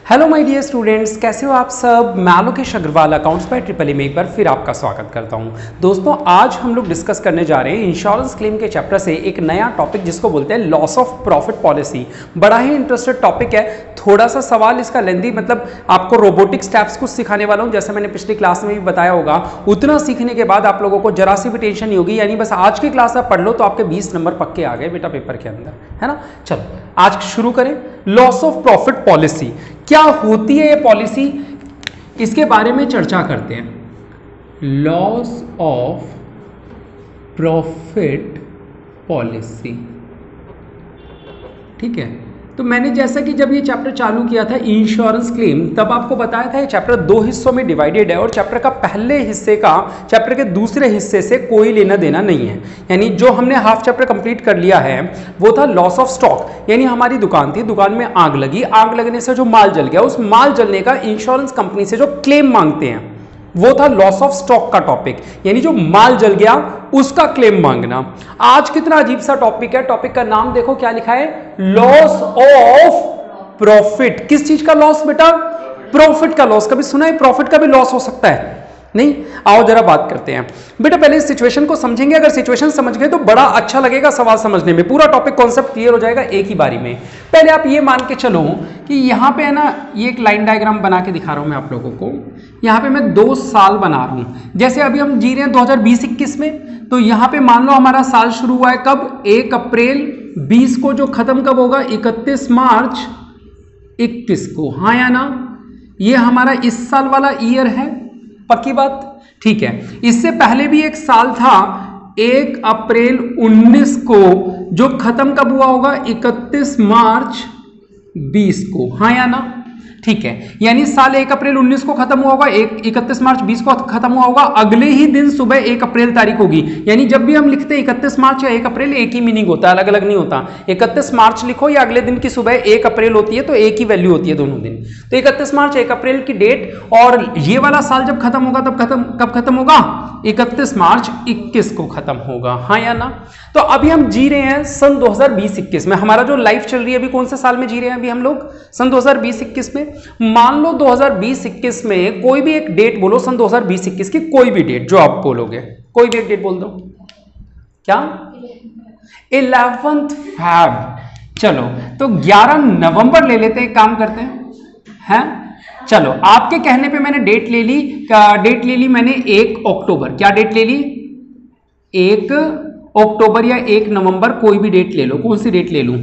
Hello my dear students, कैसे हो आप सब। मैं Lokesh Agrawal accounts by triple में एक बार फिर आपका स्वागत करता हूं। दोस्तों, आज हम लोग डिस्कस करने जा रहे हैं इंश्योरेंस क्लेम के चैप्टर से एक नया टॉपिक जिसको बोलते हैं लॉस ऑफ प्रॉफिट पॉलिसी। बड़ा ही इंटरेस्टेड टॉपिक है। थोड़ा सा सवाल इसका लेंदी, मतलब आपको रोबोटिक स्टेप्स कुछ सिखाने वाला हूं, जैसे मैंने पिछली क्लास में भी बताया होगा। उतना सीखने के बाद आप लोगों को जरा सी भी टेंशन नहीं होगी, यानी बस आज की क्लास आप पढ़ लो तो आपके 20 नंबर पक्के आ गए बेटा पेपर के अंदर, है ना। चलो आज शुरू करें। लॉस ऑफ प्रॉफिट पॉलिसी क्या होती है, ये पॉलिसी, इसके बारे में चर्चा करते हैं। लॉस ऑफ प्रॉफिट पॉलिसी, ठीक है। तो मैंने जैसा कि जब ये चैप्टर चालू किया था इंश्योरेंस क्लेम, तब आपको बताया था ये चैप्टर दो हिस्सों में डिवाइडेड है और चैप्टर का पहले हिस्से का चैप्टर के दूसरे हिस्से से कोई लेना देना नहीं है। यानी जो हमने हाफ चैप्टर कंप्लीट कर लिया है वो था लॉस ऑफ स्टॉक, यानी हमारी दुकान थी, दुकान में आग लगी, आग लगने से जो माल जल गया, उस माल जलने का इंश्योरेंस कंपनी से जो क्लेम मांगते हैं वो था लॉस ऑफ स्टॉक का टॉपिक, यानी जो माल जल गया उसका क्लेम मांगना। आज कितना अजीब सा टॉपिक है। टॉपिक का नाम देखो क्या लिखा है, लॉस ऑफ प्रॉफिट। किस चीज का लॉस बेटा? प्रॉफिट का लॉस। कभी सुना है प्रॉफिट का भी लॉस हो सकता है? नहीं। आओ जरा बात करते हैं बेटा। पहले इस सिचुएशन को समझेंगे। अगर सिचुएशन समझ गए तो बड़ा अच्छा लगेगा सवाल समझने में, पूरा टॉपिक कॉन्सेप्ट क्लियर हो जाएगा एक ही बारी में। पहले आप ये मान के चलो कि यहां पे है ना, ये एक लाइन डायग्राम बना के दिखा रहा हूं मैं आप लोगों को। यहां पे मैं 2 साल बना रहा हूं, जैसे अभी हम जी रहे हैं 2020-21 में। तो यहां पे मान लो हमारा साल शुरू हुआ है कब? 1 अप्रैल 20 को, जो खत्म कब होगा? 31 मार्च 21 को, हाँ या ना। ये हमारा इस साल वाला ईयर है, पक्की बात, ठीक है। इससे पहले भी एक साल था 1 अप्रैल 19 को, जो खत्म कब हुआ होगा? 31 मार्च 20 को, हाँ या ना, ठीक है। यानी साल 1 अप्रैल 19 को खत्म हुआ होगा, 31 मार्च 20 को खत्म हुआ होगा, अगले ही दिन सुबह 1 अप्रैल तारीख होगी। यानी जब भी हम लिखते हैं 31 मार्च या 1 अप्रैल, एक ही मीनिंग होता है, अलग अलग नहीं होता। 31 मार्च लिखो या अगले दिन की सुबह 1 अप्रैल होती है तो एक ही वैल्यू होती है दोनों दिन। तो 31 मार्च 1 अप्रैल की डेट, और ये वाला साल जब खत्म होगा तब कब खत्म होगा? 31 मार्च 21 को खत्म होगा, हाँ या ना। तो अभी हम जी रहे हैं सन 2020-21 में। हमारा जो लाइफ चल रही है अभी कौन से साल में जी रहे हैं? अभी हम लोग सन 2020-21 में। मान लो 2020-21 में कोई भी एक डेट बोलो, सन 2020-21 की कोई भी डेट जो आप बोलोगे, कोई भी एक डेट बोल दो। क्या? 11 फैब। चलो तो 11 नवंबर ले लेते हैं, काम करते हैं। चलो आपके कहने पे मैंने डेट ले ली। डेट ले ली मैंने 1 अक्टूबर। क्या डेट ले ली? 1 अक्टूबर या 1 नवंबर, कोई भी डेट ले लो। कौन सी डेट ले लूं?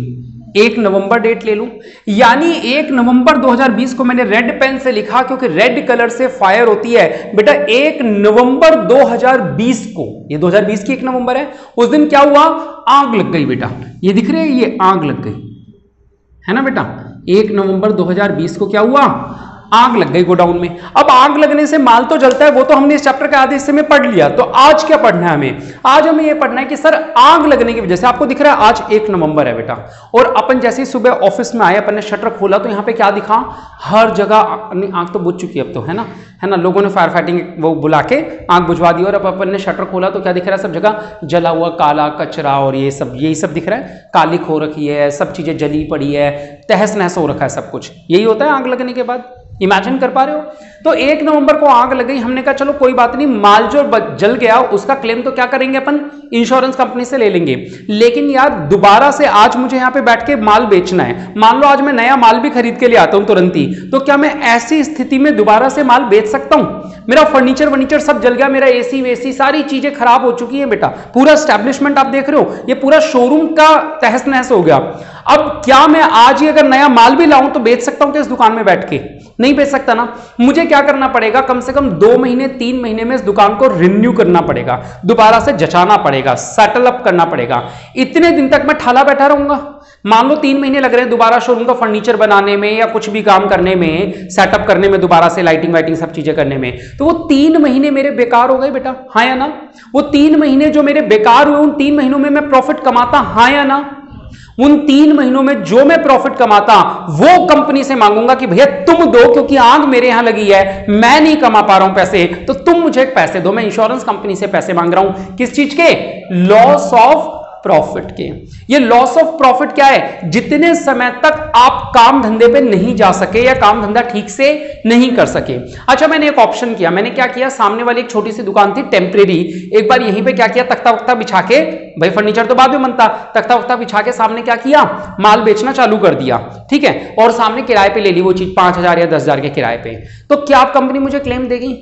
1 नवंबर डेट ले लूं। यानी 1 नवंबर 2020 को मैंने रेड पेन से लिखा, क्योंकि रेड कलर से फायर होती है बेटा। 1 नवंबर 2020 को, ये 2020 की 1 नवंबर है, उस दिन क्या हुआ? आग लग गई बेटा। ये दिख रहे हैं, ये आग लग गई है ना बेटा। 1 नवंबर 2020 को क्या हुआ? आग लग गई गोडाउन में। अब आग लगने से माल तो जलता है, वो तो हमने इस चैप्टर के आधे हिस्से में पढ़ लिया। तो आज क्या पढ़ना है हमें? आज हमें ये पढ़ना है कि सर आग लगने की वजह से, आपको दिख रहा है आज 1 नवंबर है बेटा, और अपन जैसे ही सुबह ऑफिस में आए, अपन ने शटर खोला तो यहाँ पे क्या दिखा? हर जगह आग तो बुझ चुकी है अब तो, है ना। लोगों ने फायर फाइटिंग वो बुला के आग बुझवा दी, और अब अपन ने शटर खोला तो क्या दिख रहा है? सब जगह जला हुआ काला कचरा और ये सब, यही सब दिख रहा है। कालिक हो रखी है, सब चीजें जली पड़ी है, तहस नहस हो रखा है सब कुछ। यही होता है आग लगने के बाद। इमेजिन कर पा रहे हो? तो 1 नवंबर को आग लग गई। हमने कहा चलो कोई बात नहीं, माल जो जल गया उसका क्लेम तो क्या करेंगे अपन? इंश्योरेंस कंपनी से ले लेंगे। लेकिन यार दोबारा से आज मुझे यहां पे बैठ के माल बेचना है। मान लो आज मैं नया माल भी खरीद के ले आता हूं तुरंत ही, तो क्या मैं ऐसी स्थिति में दोबारा से माल बेच सकता हूं? मेरा फर्नीचर सब जल गया, मेरा एसी वेसी सारी चीजें खराब हो चुकी है बेटा। पूरा एस्टेब्लिशमेंट आप देख रहे हो, ये पूरा शोरूम का तहस नहस हो गया। अब क्या मैं आज ही अगर नया माल भी लाऊं तो बेच सकता हूं क्या इस दुकान में बैठ के? नहीं बेच सकता ना। मुझे क्या करना पड़ेगा? कम से कम 2 महीने 3 महीने में इस दुकान को रिन्यू करना पड़ेगा, दोबारा से जचाना पड़ेगा, सेटल अप करना पड़ेगा। इतने दिन तक मैं ठाला बैठा रहूंगा? मान लो 3 महीने लग रहे हैं दोबारा शोरूम का फर्नीचर बनाने में या कुछ भी काम करने में, सेटअप करने में, दोबारा से लाइटिंग वाइटिंग सब चीजें करने में, तो वो 3 महीने मेरे बेकार हो गए बेटा, हाँ या ना। वो 3 महीने जो मेरे बेकार हुए, उन 3 महीनों में मैं प्रॉफिट कमाता, हाँ या ना। उन 3 महीनों में जो मैं प्रॉफिट कमाता वो कंपनी से मांगूंगा कि भैया तुम दो, क्योंकि आग मेरे यहां लगी है, मैं नहीं कमा पा रहा हूं पैसे, तो तुम मुझे पैसे दो। मैं इंश्योरेंस कंपनी से पैसे मांग रहा हूं, किस चीज के? लॉस ऑफ प्रॉफिट के। ये लॉस ऑफ प्रॉफिट क्या है? जितने समय तक आप काम धंधे पे नहीं जा सके या काम धंधा ठीक से नहीं कर सके। अच्छा, मैंने एक ऑप्शन किया, मैंने क्या किया, सामने वाली एक छोटी सी दुकान थी टेम्परेरी, एक बार यहीं पे क्या किया, तख्ता वख्ता बिछा के, भाई फर्नीचर तो बाद में बनता, तख्ता वख्ता बिछा के सामने क्या किया, माल बेचना चालू कर दिया, ठीक है, और सामने किराए पे ले ली वो चीज 5,000 या 10,000 के किराए पे। तो क्या आप कंपनी मुझे क्लेम देगी?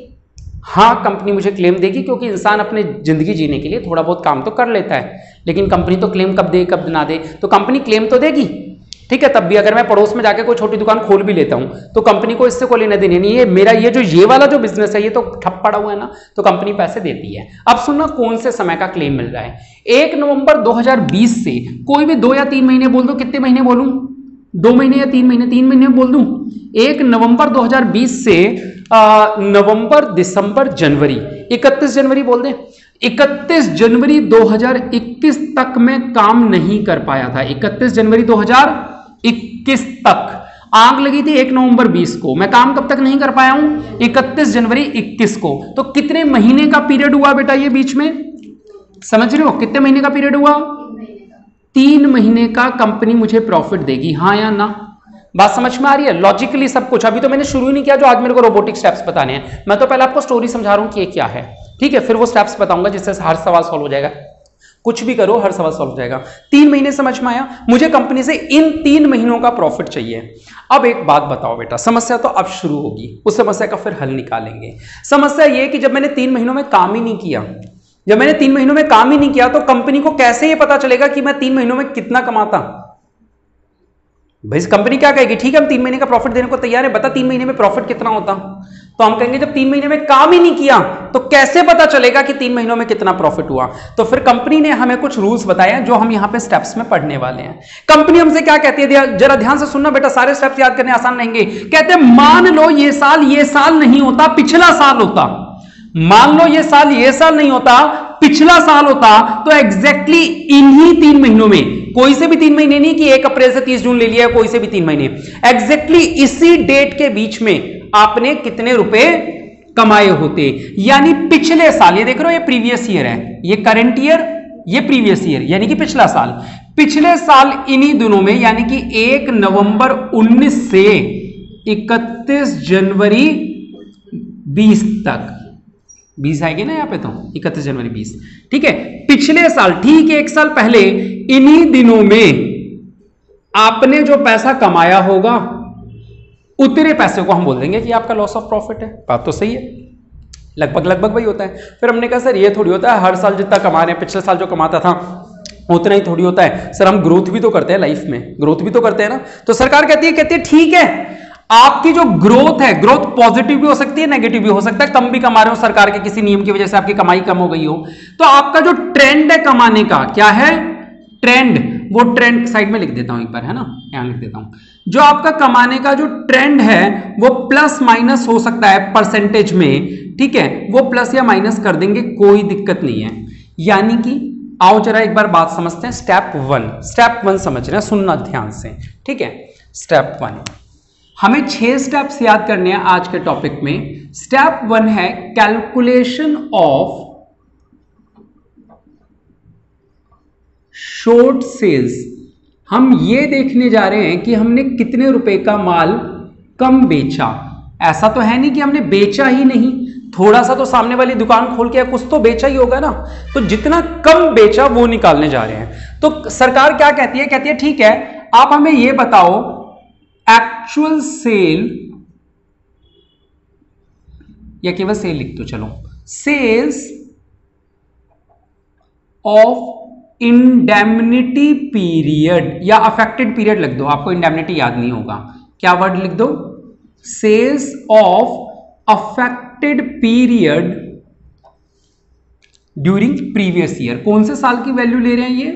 हाँ, कंपनी मुझे क्लेम देगी, क्योंकि इंसान अपने जिंदगी जीने के लिए थोड़ा बहुत काम तो कर लेता है, लेकिन कंपनी तो क्लेम कब दे कब ना दे, तो कंपनी क्लेम तो देगी, ठीक है। तब भी अगर मैं पड़ोस में जाके कोई छोटी दुकान खोल भी लेता हूं तो कंपनी को इससे कोई लेना देना नहीं है, मेरा ये वाला जो बिजनेस है ये तो ठप पड़ा हुआ है ना, तो कंपनी पैसे देती है। अब सुनना कौन से समय का क्लेम मिल रहा है। 1 नवंबर 2020 से कोई भी 2 या 3 महीने बोल दो, कितने महीने बोलूं, 2 महीने या 3 महीने, 3 महीने बोल दूं, 1 नवंबर 2020 से नवंबर, दिसंबर, जनवरी, 31 जनवरी बोल दें, 31 जनवरी 2021 तक मैं काम नहीं कर पाया था। 31 जनवरी 2021 तक आग लगी थी 1 नवंबर 20 को, मैं काम कब तक नहीं कर पाया हूं, 31 जनवरी 21 को। तो कितने महीने का पीरियड हुआ बेटा ये बीच में, समझ रहे हो, कितने महीने का पीरियड हुआ, 3 महीने का कंपनी मुझे प्रॉफिट देगी, हाँ या ना? बात समझ में आ रही है? लॉजिकली सब कुछ, अभी तो मैंने शुरू ही नहीं किया जो आज मेरे को रोबोटिक स्टेप्स बताने हैं, मैं तो पहले आपको स्टोरी समझा रहा हूं कि ये क्या है, ठीक है, फिर वो स्टेप्स बताऊंगा जिससे हर सवाल सॉल्व हो जाएगा। कुछ भी करो हर सवाल सॉल्व हो जाएगा। 3 महीने समझ में आया? मुझे कंपनी से इन 3 महीनों का प्रॉफिट चाहिए। अब एक बात बताओ बेटा, समस्या तो अब शुरू होगी, उस समस्या का फिर हल निकालेंगे। समस्या ये कि जब मैंने 3 महीनों में काम ही नहीं किया, जब मैंने 3 महीनों में काम ही नहीं किया, तो कंपनी को कैसे ये पता चलेगा कि मैं 3 महीनों में कितना कमाता? भाई कंपनी क्या कहेगी, ठीक है हम 3 महीने का प्रॉफिट देने को तैयार है, बता 3 महीने में प्रॉफिट कितना होता? तो हम कहेंगे जब 3 महीने में काम ही नहीं किया तो कैसे पता चलेगा कि 3 महीनों में कितना प्रॉफिट हुआ? तो फिर कंपनी ने हमें कुछ रूल्स बताए हैं जो हम यहां पे स्टेप्स में पढ़ने वाले हैं। कंपनी हमसे क्या कहती है, जरा ध्यान से सुनना बेटा, सारे स्टेप्स याद करने आसान रहेंगे। कहते हैं मान लो ये साल नहीं होता, पिछला साल होता, मान लो ये साल नहीं होता, पिछला साल होता, तो एग्जैक्टली इन्हीं 3 महीनों में, कोई से भी 3 महीने नहीं कि 1 अप्रैल से 30 जून ले लिया, कोई से भी 3 महीने, एग्जैक्टली इसी डेट के बीच में आपने कितने रुपए कमाए होते, यानी पिछले साल, ये देख रहे हो ये प्रीवियस ईयर है, ये करंट ईयर, ये प्रीवियस ईयर, यानी कि पिछला साल, पिछले साल इन्हीं दिनों में, यानी कि 1 नवंबर 19 से 31 जनवरी 20 तक, 20 आएगी ना यहाँ पे, तो 31 जनवरी 20, ठीक है, पिछले साल, ठीक है 1 साल पहले इन्हीं दिनों में आपने जो पैसा कमाया होगा, उतने पैसे को हम बोल देंगे कि आपका लॉस ऑफ प्रॉफिट है। बात तो सही है, लगभग वही होता है। फिर हमने कहा सर ये थोड़ी होता है हर साल जितना कमा रहे हैं, पिछले साल जो कमाता था उतना ही थोड़ी होता है सर, हम ग्रोथ भी तो करते हैं लाइफ में, ग्रोथ भी तो करते हैं ना। तो सरकार कहती है ठीक है, आपकी जो ग्रोथ है, ग्रोथ पॉजिटिव भी हो सकती है, नेगेटिव भी हो सकता है, कम भी कमा रहे हो, सरकार के किसी नियम की वजह से आपकी कमाई कम हो गई हो, तो आपका जो ट्रेंड है कमाने का, क्या है ट्रेंड, वो ट्रेंड साइड में लिख देता हूं एक बार, है ना, यहां लिख देता हूं, जो आपका कमाने का जो ट्रेंड है वो प्लस माइनस हो सकता है परसेंटेज में, ठीक है, वो प्लस या माइनस कर देंगे, कोई दिक्कत नहीं है। यानी कि आओ जरा एक बार बात समझते हैं। स्टेप 1 समझ रहे हैं, सुनना ध्यान से, ठीक है। स्टेप 1 हमें 6 स्टेप्स याद करने हैं आज के टॉपिक में। स्टेप 1 है कैलकुलेशन ऑफ शॉर्ट सेल्स। हम ये देखने जा रहे हैं कि हमने कितने रुपए का माल कम बेचा। ऐसा तो है नहीं कि हमने बेचा ही नहीं, थोड़ा सा तो सामने वाली दुकान खोल के कुछ तो बेचा ही होगा ना, तो जितना कम बेचा वो निकालने जा रहे हैं। तो सरकार क्या कहती है, कहती है ठीक है आप हमें ये बताओ एक्चुअल सेल, या केवल सेल लिख दो, चलो सेल्स ऑफ इंडेमनिटी पीरियड, या अफेक्टेड पीरियड लिख दो, आपको इंडेमनिटी याद नहीं होगा, क्या वर्ड लिख दो, sales of affected period during previous year. कौन से साल की वैल्यू ले रहे हैं ये,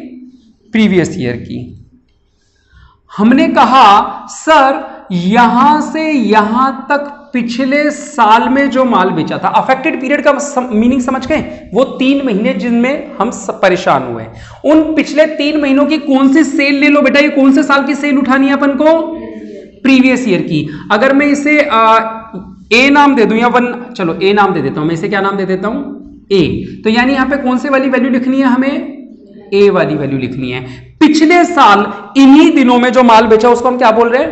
प्रीवियस ईयर की। हमने कहा सर यहां से यहां तक पिछले साल में जो माल बेचा था, अफेक्टेड पीरियड का मीनिंग समझ गए, वो 3 महीने जिनमें हम सब परेशान हुए, उन पिछले 3 महीनों की कौन सी सेल ले लो बेटा, ये कौन से साल की सेल उठानी है अपन को, प्रीवियस ईयर की। अगर मैं इसे ए नाम दे दूं या 1, चलो ए नाम दे देता हूं, मैं इसे क्या नाम दे देता हूं, ए, तो यानी यहां पे कौन से वाली वैल्यू लिखनी है हमें, ए वाली वैल्यू लिखनी है। पिछले साल इन्हीं दिनों में जो माल बेचा उसको हम क्या बोल रहे हैं?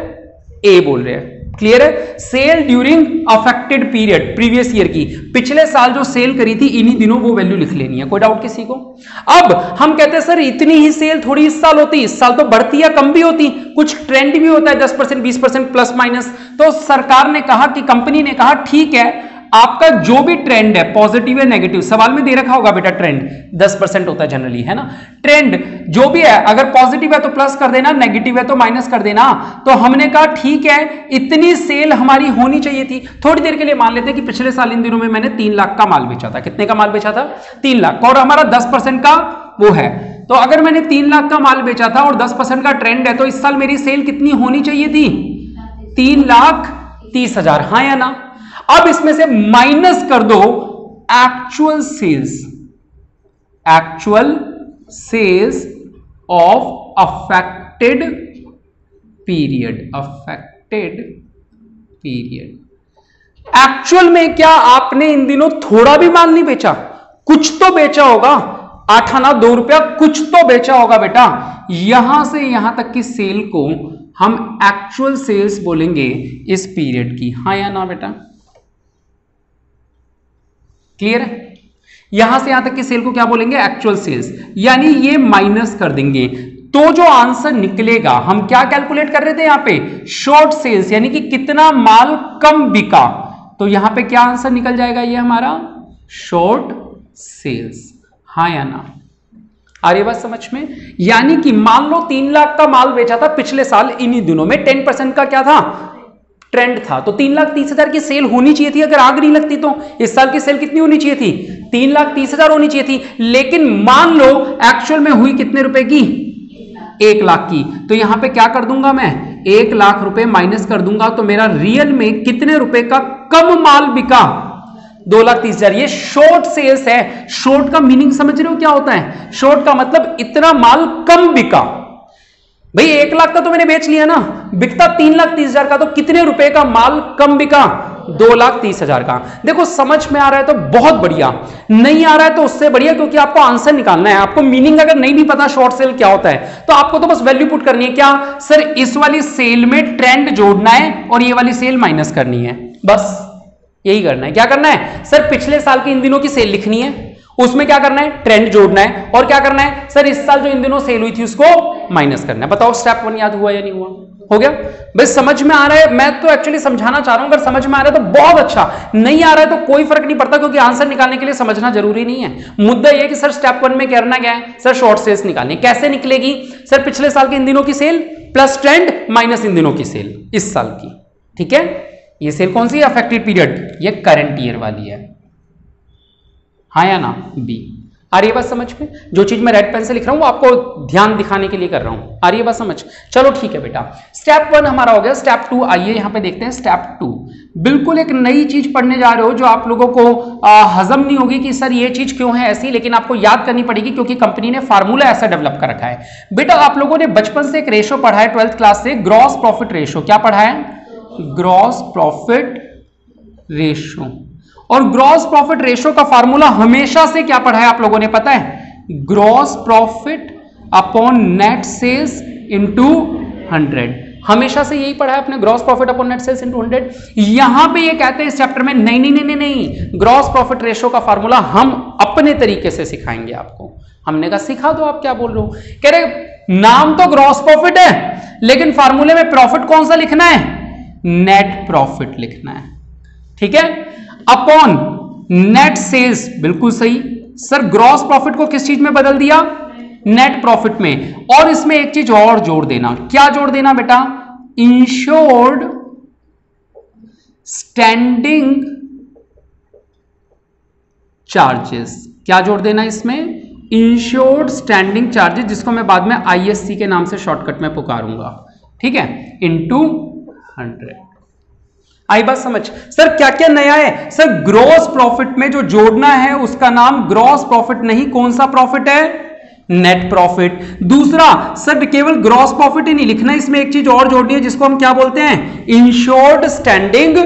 ए बोल रहे हैं। क्लियर है? Sale during affected period, previous year की, पिछले साल जो सेल करी थी इन्हीं दिनों वो वैल्यू लिख लेनी है। कोई डाउट किसी को? अब हम कहते हैं सर इतनी ही सेल थोड़ी इस साल होती, इस साल तो बढ़ती या कम भी होती, कुछ ट्रेंड भी होता है 10% 20% प्लस माइनस। तो सरकार ने कहा कि कंपनी ने कहा ठीक है, आपका जो भी ट्रेंड है पॉजिटिव या नेगेटिव, सवाल में दे रखा होगा बेटा ट्रेंड 10% होता है जनरली, है ना? ट्रेंड जो भी है अगर पॉजिटिव है तो प्लस कर देना, नेगेटिव है तो माइनस कर देना। तो हमने कहा ठीक है, इतनी सेल हमारी होनी चाहिए थी। थोड़ी देर के लिए मान लेते हैं कि पिछले साल इन दिनों में मैंने 3 लाख का माल बेचा था। कितने का माल बेचा था? 3 लाख, और हमारा 10% का वो है। तो अगर मैंने 3 लाख का माल बेचा था और 10% का ट्रेंड है तो इस साल मेरी सेल कितनी होनी चाहिए थी? 3,30,000, हाँ या ना? अब इसमें से माइनस कर दो actual sales of affected period. Actual में क्या आपने इन दिनों थोड़ा भी माल नहीं बेचा? कुछ तो बेचा होगा, 8 आना 2 रुपया कुछ तो बेचा होगा बेटा। यहां से यहां तक की सेल को हम एक्चुअल सेल्स बोलेंगे इस पीरियड की, हाँ या ना बेटा? क्लियर है? यहां से यहां तक की सेल को क्या बोलेंगे? Actual sales. यानी ये माइनस कर देंगे तो जो आंसर निकलेगा, हम क्या कैलकुलेट कर रहे थे यहां पे? शॉर्ट सेल्स, यानी कि कितना माल कम बिका। तो यहां पे क्या आंसर निकल जाएगा? ये हमारा शॉर्ट सेल्स, हाँ या ना? आ रही बात समझ में? यानी कि मान लो 3 लाख का माल बेचा था पिछले साल इन्हीं दिनों में, 10% का क्या था? ट्रेंड था। तो 3,30,000 की सेल होनी चाहिए थी अगर आग नहीं लगती तो। इस साल की सेल कितनी होनी चाहिए थी? 3,30,000 होनी चाहिए थी। लेकिन मान लो एक्चुअल में हुई कितने रुपए की? 1 लाख की। तो यहां पे क्या कर दूंगा मैं? 1 लाख रुपए माइनस कर दूंगा तो मेरा रियल में कितने रुपए का कम माल बिका? 2,30,000। ये शॉर्ट सेल्स है। शॉर्ट का मीनिंग समझ रहे हो क्या होता है? शॉर्ट का मतलब इतना माल कम बिका। भाई 1 लाख का तो मैंने बेच लिया ना, बिकता 3,30,000 का, तो कितने रुपए का माल कम बिका? 2,30,000 का। देखो समझ में आ रहा है तो बहुत बढ़िया, नहीं आ रहा है तो उससे बढ़िया, क्योंकि आपको आंसर निकालना है। आपको मीनिंग अगर नहीं भी पता शॉर्ट सेल क्या होता है तो आपको तो बस वैल्यू पुट करनी है। क्या सर? इस वाली सेल में ट्रेंड जोड़ना है और ये वाली सेल माइनस करनी है, बस यही करना है। क्या करना है सर? पिछले साल की इन दिनों की सेल लिखनी है, उसमें क्या करना है? ट्रेंड जोड़ना है। और क्या करना है सर? इस साल जो इन दिनों सेल हुई थी उसको माइनस करना है। बताओ स्टेप 1 याद हुआ या नहीं हुआ? हो गया? बस समझ में आ रहा है? मैं तो एक्चुअली समझाना चाह रहा हूं, अगर समझ में आ रहा है तो बहुत अच्छा, नहीं आ रहा है तो कोई फर्क नहीं पड़ता, क्योंकि आंसर निकालने के लिए समझना जरूरी नहीं है। मुद्दा यह कि सर स्टेप 1 में करना क्या है? सर शॉर्ट सेल्स निकालनी। कैसे निकलेगी सर? पिछले साल के इन दिनों की सेल प्लस ट्रेंड माइनस इन दिनों की सेल इस साल की। ठीक है? ये सेल कौन सी है? अफेक्टेड पीरियड, ये करंट ईयर वाली है, हाँ या ना? बी। आ रही है बात समझ में? जो चीज मैं रेड पेन से लिख रहा हूं वो आपको ध्यान दिखाने के लिए कर रहा हूं। आ रही है बात समझ? चलो ठीक है बेटा, स्टेप 1 हमारा हो गया। स्टेप 2 आइए यहां पे देखते हैं। स्टेप 2 बिल्कुल एक नई चीज पढ़ने जा रहे हो जो आप लोगों को हजम नहीं होगी कि सर ये चीज क्यों है ऐसी, लेकिन आपको याद करनी पड़ेगी क्योंकि कंपनी ने फार्मूला ऐसा डेवलप कर रखा है। बेटा आप लोगों ने बचपन से एक रेशो पढ़ा है 12th क्लास से, ग्रॉस प्रॉफिट रेशो। क्या पढ़ा है? Gross profit ratio. और ग्रॉस प्रॉफिट रेशो का फार्मूला हमेशा से क्या पढ़ा है आप लोगों ने पता है? Gross profit upon net sales into 100। हमेशा से यही पढ़ा है अपने, gross profit upon net sales into 100। यहां पे ये कहते हैं इस चैप्टर में नहीं नहीं नहीं नहीं, ग्रॉस प्रॉफिट रेशो का फार्मूला हम अपने तरीके से सिखाएंगे आपको। हमने कहा सिखा दो, आप क्या बोल रहे हो? कह रहे नाम तो ग्रॉस प्रॉफिट है लेकिन फार्मूले में प्रॉफिट कौन सा लिखना है? नेट प्रॉफिट लिखना है। ठीक है? अपॉन नेट सेल्स, बिल्कुल सही सर। ग्रॉस प्रॉफिट को किस चीज में बदल दिया? नेट प्रॉफिट में। और इसमें एक चीज और जोड़ देना। क्या जोड़ देना बेटा? Insured standing charges. क्या जोड़ देना इसमें? इंश्योर्ड स्टैंडिंग चार्जेस, जिसको मैं बाद में ISC के नाम से शॉर्टकट में पुकारूंगा। ठीक है? इनटू 100। आई बात समझ? सर क्या क्या नया है? सर ग्रॉस प्रॉफिट में जो जोड़ना है उसका नाम ग्रॉस प्रॉफिट नहीं, कौन सा प्रॉफिट है? Net profit. दूसरा सर केवल ग्रॉस प्रॉफिट ही नहीं लिखना, इसमें एक चीज और जोड़नी है जिसको हम क्या बोलते हैं? Insured standing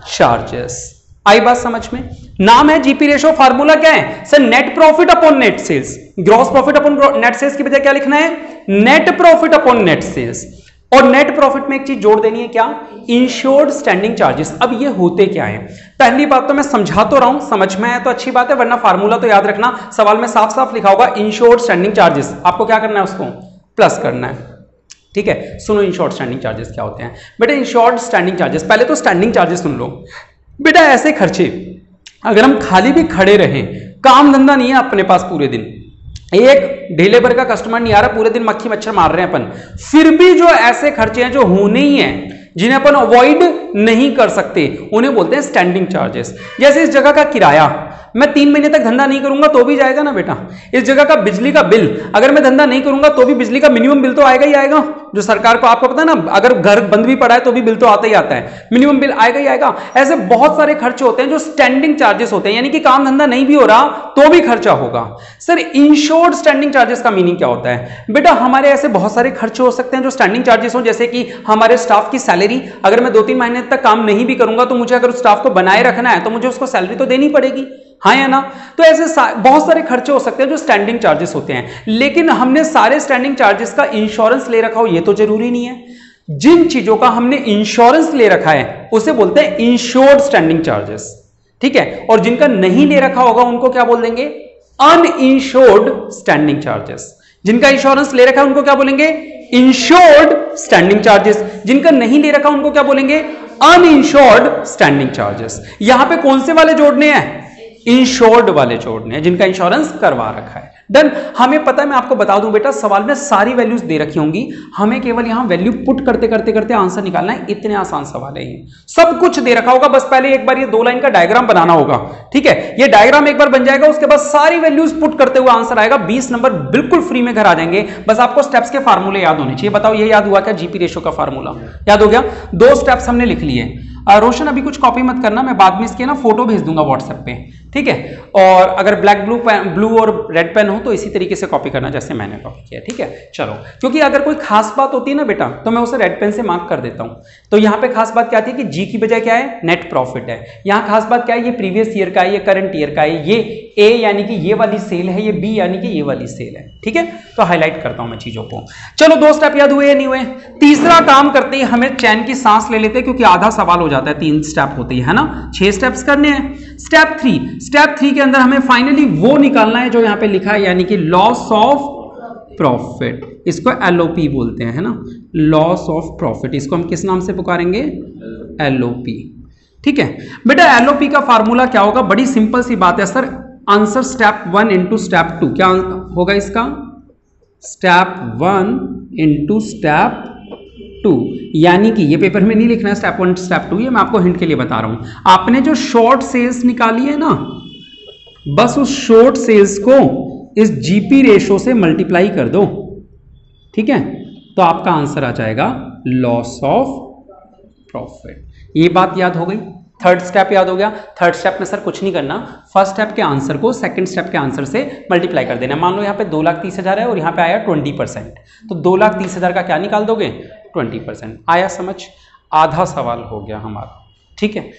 charges. आई बात समझ में? नाम है जीपी रेशो, फार्मूला क्या है sir? Net profit upon net sales. Gross profit upon net sales की बजाय क्या लिखना है? Net profit upon net sales. और नेट प्रॉफिट में एक चीज जोड़ देनी है, क्या? Insured standing charges. अब ये होते क्या है? पहली बात तो मैं समझा तो रहा हूं, समझ में आया तो अच्छी बात है, वरना फार्मूला तो याद रखना, सवाल में साफ साफ लिखा होगा इंश्योर्ड स्टैंडिंग चार्जेस। आपको क्या करना है? उसको प्लस करना है। ठीक है, सुनो इंश्योर्ड स्टैंडिंग चार्जेस क्या होते हैं बेटा। इंश्योर्ड स्टैंडिंग चार्जेस, पहले तो स्टैंडिंग चार्जेस सुन लो बेटा। ऐसे खर्चे अगर हम खाली भी खड़े रहें, काम धंधा नहीं है अपने पास, पूरे दिन एक ढेले भर का कस्टमर नहीं आ रहा, पूरे दिन मक्खी मच्छर मार रहे हैं अपन, फिर भी जो ऐसे खर्चे हैं जो होने ही हैं, जिन्हें अपन अवॉइड नहीं कर सकते, उन्हें बोलते हैं स्टैंडिंग चार्जेस। जैसे इस जगह का किराया, मैं 3 महीने तक धंधा नहीं करूंगा तो भी जाएगा ना बेटा। इस जगह का बिजली का बिल, अगर मैं धंधा नहीं करूंगा तो भी बिजली का मिनिमम बिल तो आएगा ही आएगा, जो सरकार को आपको पता है ना, अगर घर बंद भी पड़ा है तो भी बिल तो आता ही आता है, मिनिमम बिल आएगा ही आएगा। ऐसे बहुत सारे खर्चे होते हैं जो स्टैंडिंग चार्जेस होते हैं, यानी कि काम धंधा नहीं भी हो रहा तो भी खर्चा होगा। सर इंश्योर्ड स्टैंडिंग चार्जेस का मीनिंग क्या होता है बेटा? हमारे ऐसे बहुत सारे खर्चे हो सकते हैं जो स्टैंडिंग चार्जेस हो, जैसे कि हमारे स्टाफ की सैलरी, अगर मैं 2-3 महीने तक काम नहीं भी करूंगा तो मुझे अगर उस स्टाफ को बनाए रखना है तो मुझे उसको सैलरी तो देनी पड़ेगी, हाँ या ना? तो ऐसे बहुत सारे खर्चे हो सकते हैं जो स्टैंडिंग चार्जेस होते हैं, लेकिन हमने सारे स्टैंडिंग चार्जेस का इंश्योरेंस ले रखा हो ये तो जरूरी नहीं है। जिन चीजों का हमने इंश्योरेंस ले रखा है उसे बोलते हैं इंश्योर्ड स्टैंडिंग चार्जेस, ठीक है। और जिनका नहीं ले रखा होगा उनको क्या बोल देंगे? Uninsured standing charges. जिनका इंश्योरेंस ले रखा है उनको क्या बोलेंगे? Insured standing charges. जिनका नहीं ले रखा उनको क्या बोलेंगे? Uninsured standing charges. यहां पे कौन से वाले जोड़ने हैं? इंश्योर्ड वाले जोड़ने हैं, जिनका इंश्योरेंस करवा रखा है। डन। हमें पता है, मैं आपको बता दूं बेटा, सवाल में सारी वैल्यूज दे रखी होंगी, हमें केवल यहां वैल्यू पुट करते करते करते आंसर निकालना है। इतने आसान सवाल है ये, सब कुछ दे रखा होगा, बस पहले एक बार ये 2 लाइन का डायग्राम बनाना होगा, ठीक है। ये डायग्राम एक बार बन जाएगा, उसके बाद सारी वैल्यूज पुट करते हुए आंसर आएगा। 20 नंबर बिल्कुल फ्री में घर आ जाएंगे। बस आपको स्टेप्स के फार्मूले याद होने चाहिए। बताओ ये याद हुआ क्या? जीपी रेशो का फार्मूला याद हो गया? 2 स्टेप्स हमने लिख लिए। रोशन अभी कुछ कॉपी मत करना, मैं बाद में इसके ना फोटो भेज दूंगा व्हाट्सएप पे, ठीक है। और अगर ब्लैक ब्लू और रेड पेन हो तो इसी तरीके से कॉपी करना जैसे मैंने कॉपी किया, ठीक है। चलो, क्योंकि अगर कोई खास बात होती है ना बेटा तो मैं उसे रेड पेन से मार्क कर देता हूं। तो यहाँ पे खास बात क्या थी कि जी की बजाय क्या है? नेट प्रॉफिट है। यहाँ खास बात क्या है? ये प्रीवियस ईयर का है, ये करंट ईयर का है, ये ए यानी कि ये वाली सेल है, ये बी यानी कि ये वाली सेल है, ठीक है। तो हाईलाइट करता हूं मैं चीजों को। चलो 2 स्टेप याद हुए या नहीं हुए? तीसरा काम करते ही हमें चैन की सांस ले लेते हैं, क्योंकि आधा सवाल हो जाता है, 3 स्टेप होते है ना, 6 स्टेप्स करने हैं। स्टेप 3 के अंदर हमें फाइनली वो निकालना है जो यहां पे लिखा है, यानी कि लॉस ऑफ प्रॉफिट। इसको एलओपी बोलते हैं, है ना, लॉस ऑफ प्रॉफिट। इसको हम किस नाम से पुकारेंगे? एलओपी, ठीक है बेटा। एलओपी का फार्मूला क्या होगा? बड़ी सिंपल सी बात है sir. Answer step 1 into step 2 क्या होगा इसका? स्टेप 1 इंटू स्टेप 2, यानी कि ये पेपर में नहीं लिखना है स्टेप 1 स्टेप 2, ये मैं आपको हिंट के लिए बता रहा हूं। आपने जो शॉर्ट सेल्स निकाली है ना, बस उस शॉर्ट सेल्स को इस जीपी रेशो से मल्टीप्लाई कर दो, ठीक है, तो आपका आंसर आ जाएगा लॉस ऑफ प्रॉफिट। ये बात याद हो गई। थर्ड स्टेप याद हो गया। थर्ड स्टेप में सर कुछ नहीं करना, फर्स्ट स्टेप के आंसर को सेकंड स्टेप के आंसर से मल्टीप्लाई कर देना। मान लो यहाँ पे 2,30,000 है और यहाँ पे आया 20%, तो 2,30,000 का क्या निकाल दोगे? 20%। आया समझ? आधा सवाल हो गया हमारा, ठीक है,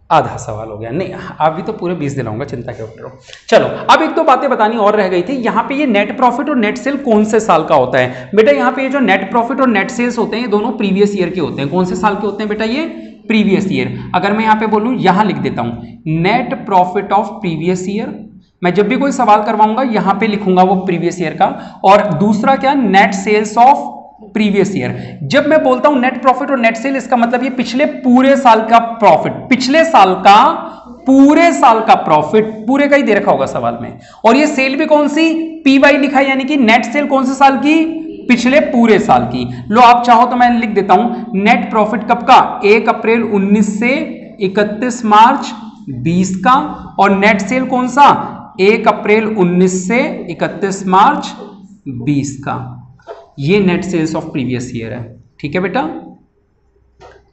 आधा सवाल हो गया। नहीं, अभी तो पूरे 20 दिलाऊंगा, चिंता क्यों कर रहे हो। चलो, अब एक 2 बातें बतानी और रह गई थी। यहाँ पे ये नेट प्रॉफिट और नेट सेल कौन से साल का होता है बेटा? यहाँ पे ये जो नेट प्रॉफिट और नेट सेल्स होते हैं ये दोनों प्रीवियस ईयर के होते हैं। कौन से साल के होते हैं बेटा? ये प्रीवियस ईयर। अगर मैं यहाँ पे बोलूँ, यहाँ लिख देता हूँ net profit of previous year. मैं जब भी कोई सवाल करवाऊंगा यहाँ पे लिखूंगा वो प्रीवियस ईयर का। और दूसरा क्या? Net sales of previous year. जब मैं बोलता हूं नेट प्रॉफिट और नेट सेल, इसका मतलब ये पिछले पूरे साल का प्रॉफिट, पिछले साल का पूरे साल का प्रॉफिट, पूरे का ही दे रखा होगा सवाल में। और ये सेल भी कौन सी? पीवाई लिखा है, यानी कि नेट सेल कौन से साल की? पिछले पूरे साल की। लो, आप चाहो तो मैं लिख देता हूं नेट प्रॉफिट कब का? 1 अप्रैल 19 से 31 मार्च 20 का। और नेट सेल कौन सा? 1 अप्रैल 19 से 31 मार्च 20 का। ये net sales of previous year है, ठीक है बेटा।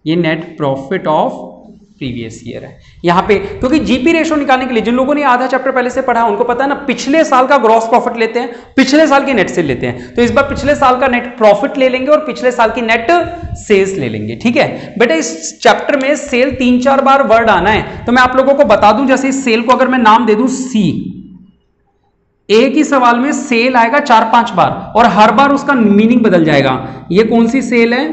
ये net profit of previous year है यहां पे, क्योंकि जीपी रेशो निकालने के लिए जिन लोगों ने आधा चैप्टर पहले से पढ़ा उनको पता है ना, पिछले साल का ग्रॉस प्रॉफिट लेते हैं, पिछले साल की नेट सेल लेते हैं, तो इस बार पिछले साल का नेट प्रॉफिट ले लेंगे और पिछले साल की नेट सेल्स ले लेंगे। ठीक है बेटा, इस चैप्टर में सेल 3-4 बार वर्ड आना है, तो मैं आप लोगों को बता दूं, जैसे इस सेल को अगर मैं नाम दे दूं सी, एक ही सवाल में सेल आएगा 4-5 बार और हर बार उसका मीनिंग बदल जाएगा। ये कौन सी सेल है,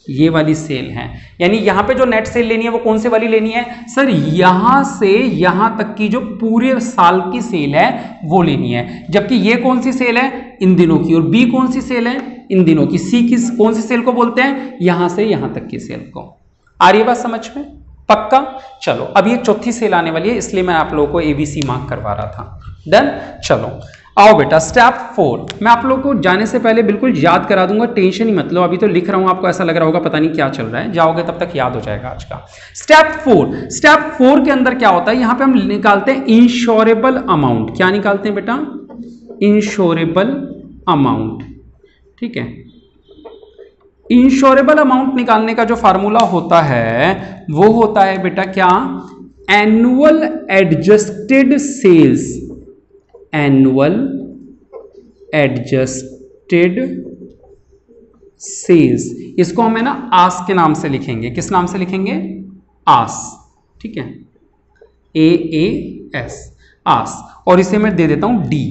ये वाली सेल है, यानी यहां पे जो नेट सेल लेनी है वो कौन से वाली लेनी है सर, यहां से यहां तक की जो पूरे साल की सेल है वो लेनी है। जबकि ये कौन सी सेल है, इन दिनों की, और बी कौन सी सेल है, इन दिनों की। सी की कौन सी सेल को बोलते हैं, यहां से यहां तक की सेल को। आ रही है बात समझ में, पक्का? चलो अब ये चौथी सेल आने वाली है, इसलिए मैं आप लोगों को एबीसी मार्क करवा रहा था। डन, चलो आओ बेटा स्टेप 4। मैं आप लोगों को जाने से पहले बिल्कुल याद करा दूंगा, टेंशन ही मत लो, अभी तो लिख रहा हूं, आपको ऐसा लग रहा होगा पता नहीं क्या चल रहा है, जाओगे तब तक याद हो जाएगा आज का। स्टेप 4, स्टेप 4 के अंदर क्या होता है, यहां पे हम निकालते हैं इंश्योरेबल अमाउंट। क्या निकालते हैं बेटा, इंश्योरेबल अमाउंट। ठीक है, इंश्योरेबल अमाउंट निकालने का जो फार्मूला होता है वो होता है बेटा क्या, annual adjusted sales, annual adjusted sales. इसको हम है ना आस के नाम से लिखेंगे, किस नाम से लिखेंगे, आस। ठीक है, AAS, आस। और इसे मैं दे देता हूं डी,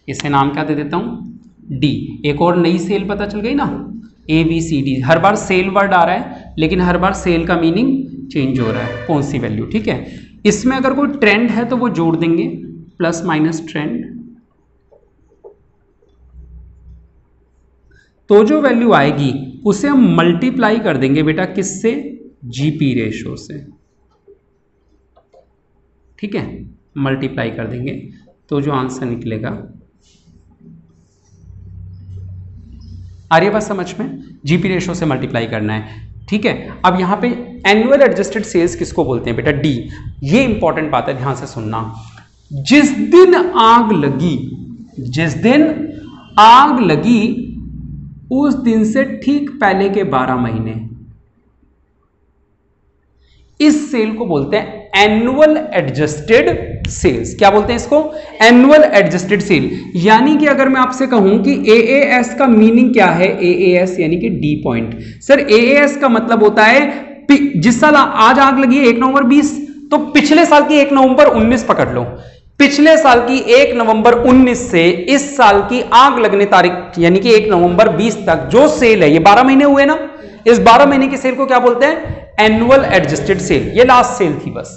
इसे नाम क्या दे देता हूं, डी। एक और नई सेल पता चल गई ना, ABCD। हर बार सेल वर्ड आ रहा है लेकिन हर बार सेल का मीनिंग चेंज हो रहा है, कौन सी वैल्यू। ठीक है, इसमें अगर कोई ट्रेंड है तो वो जोड़ देंगे, प्लस माइनस ट्रेंड, तो जो वैल्यू आएगी उसे हम मल्टीप्लाई कर देंगे बेटा किससे, जीपी रेशो से। ठीक है, मल्टीप्लाई कर देंगे तो जो आंसर निकलेगा, आ रही है बात समझ में, जीपी रेशो से मल्टीप्लाई करना है। ठीक है, अब यहां पे एनुअल एडजस्टेड सेल्स किसको बोलते हैं बेटा, डी। ये इंपॉर्टेंट बात है, ध्यान से सुनना। जिस दिन आग लगी, जिस दिन आग लगी उस दिन से ठीक पहले के 12 महीने, इस सेल को बोलते हैं एनुअल एडजस्टेड सेल्स। क्या बोलते हैं इसको, एनुअल एडजस्टेड सेल। यानी कि अगर मैं आपसे कहूं कि AAS का मीनिंग क्या है, AAS यानी कि डी पॉइंट। सर AAS का मतलब होता है जिस साल आज आग लगी है 1 नवंबर 20, तो पिछले साल की 1 नवंबर 19 पकड़ लो। पिछले साल की 1 नवंबर 19 से इस साल की आग लगने तारीख यानी कि 1 नवंबर 20 तक जो सेल है, ये 12 महीने हुए ना, इस 12 महीने की सेल को क्या बोलते हैं, एनुअल एडजस्टेड सेल। ये लास्ट सेल थी बस,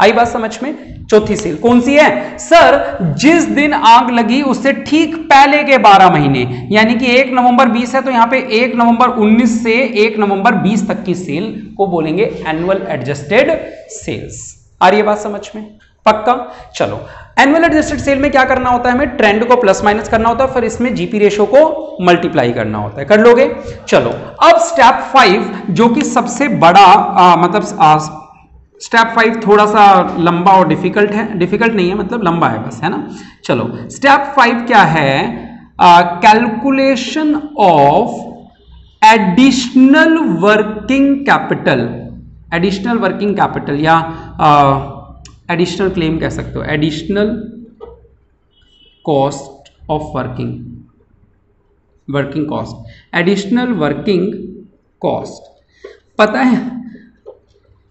आई बात समझ में। चौथी सेल कौन सी है सर, जिस दिन आग लगी उससे ठीक पहले के 12 महीने, यानी कि 1 नवंबर 20 है तो यहां पे 1 नवंबर 19 से 1 नवंबर 20 तक की सेल को बोलेंगे एनुअल एडजस्टेड सेल्स। आ रही है बात समझ में, पक्का? चलो, एनुअल एडजस्टेड सेल में क्या करना होता है, हमें ट्रेंड को प्लस माइनस करना होता है, फिर इसमें जीपी रेशो को मल्टीप्लाई करना होता है। कर लोगे? चलो, अब स्टेप 5 जो कि सबसे बड़ा स्टेप 5 थोड़ा सा लंबा और डिफिकल्ट है, डिफिकल्ट नहीं है मतलब लंबा है बस, है ना। चलो, स्टेप 5 क्या है, calculation of additional working capital. Additional working capital या एडिशनल क्लेम कह सकते हो, additional cost of working cost, additional working cost. पता है